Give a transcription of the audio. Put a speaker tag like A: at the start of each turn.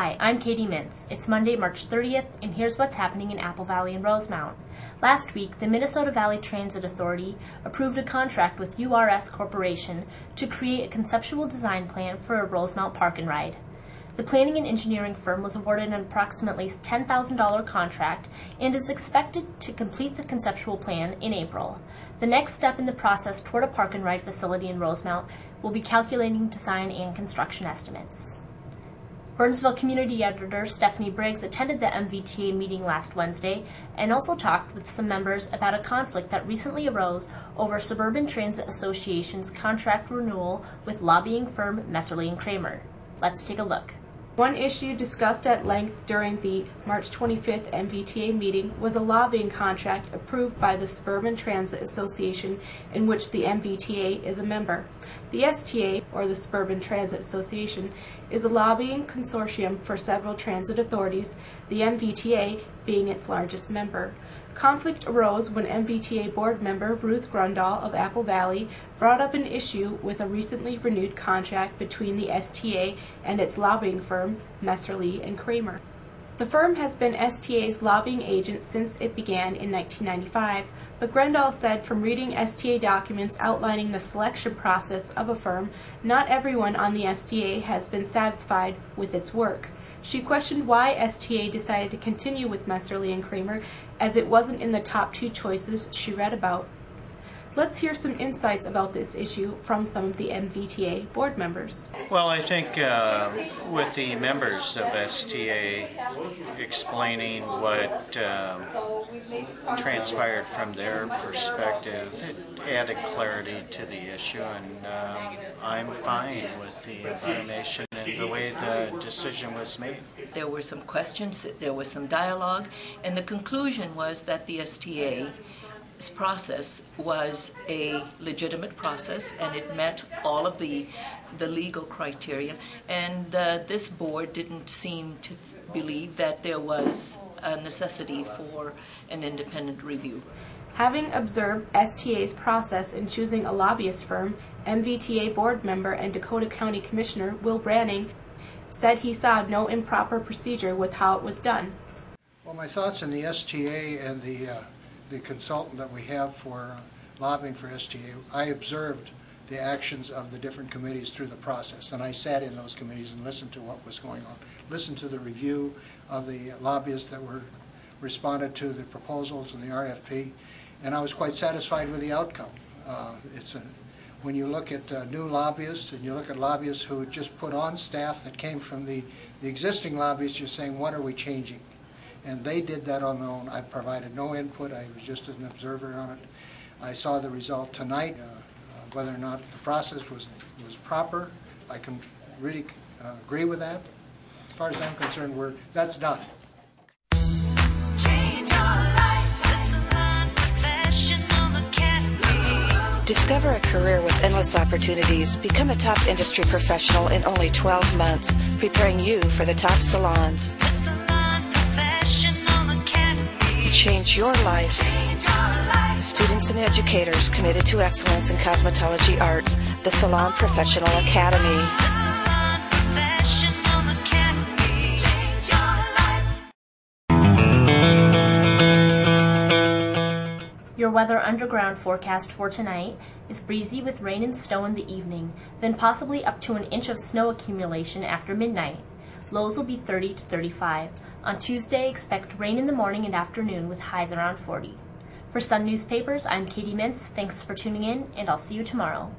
A: Hi, I'm Katie Mintz. It's Monday, March 30th, and here's what's happening in Apple Valley and Rosemount. Last week, the Minnesota Valley Transit Authority approved a contract with URS Corporation to create a conceptual design plan for a Rosemount Park and Ride. The planning and engineering firm was awarded an approximately $10,000 contract and is expected to complete the conceptual plan in April. The next step in the process toward a park and ride facility in Rosemount will be calculating design and construction estimates. Burnsville Community Editor Stephanie Briggs attended the MVTA meeting last Wednesday and also talked with some members about a conflict that recently arose over Suburban Transit Association's contract renewal with lobbying firm Messerly & Kramer. Let's take a look.
B: One issue discussed at length during the March 25th MVTA meeting was a lobbying contract approved by the Suburban Transit Association in which the MVTA is a member. The STA, or the Suburban Transit Association, is a lobbying consortium for several transit authorities, the MVTA being its largest member. Conflict arose when MVTA board member Ruth Grundahl of Apple Valley brought up an issue with a recently renewed contract between the STA and its lobbying firm, Messerly & Kramer. The firm has been STA's lobbying agent since it began in 1995, but Grundahl said from reading STA documents outlining the selection process of a firm, not everyone on the STA has been satisfied with its work. She questioned why STA decided to continue with Messerly & Kramer, as it wasn't in the top two choices she read about. Let's hear some insights about this issue from some of the MVTA board members.
C: Well, I think with the members of STA explaining what transpired from their perspective, it added clarity to the issue, and I'm fine with the information and the way the decision was made.
D: There were some questions, there was some dialogue, and the conclusion was that the STA's process was a legitimate process and it met all of the legal criteria, and this board didn't seem to believe that there was a necessity for an independent review.
B: Having observed STA's process in choosing a lobbyist firm, MVTA board member and Dakota County Commissioner Will Branning said he saw no improper procedure with how it was done.
E: Well, my thoughts on the STA and the consultant that we have for lobbying for STA, I observed the actions of the different committees through the process, and I sat in those committees and listened to what was going on, listened to the review of the lobbyists that were responded to the proposals and the RFP, and I was quite satisfied with the outcome. When you look at new lobbyists and you look at lobbyists who just put on staff that came from the existing lobbyists, you're saying, what are we changing? And they did that on their own. I provided no input. I was just an observer on it. I saw the result tonight. Whether or not the process was proper, I can really agree with that. As far as I'm concerned, that's done.
F: Discover a career with endless opportunities. Become a top industry professional in only 12 months, preparing you for the top salons. Change your life. Students and educators committed to excellence in cosmetology arts, the Salon Professional Academy.
A: Your Weather Underground forecast for tonight is breezy with rain and snow in the evening, then possibly up to an inch of snow accumulation after midnight. Lows will be 30 to 35. On Tuesday, expect rain in the morning and afternoon with highs around 40. For Sun Newspapers, I'm Katie Mintz. Thanks for tuning in, and I'll see you tomorrow.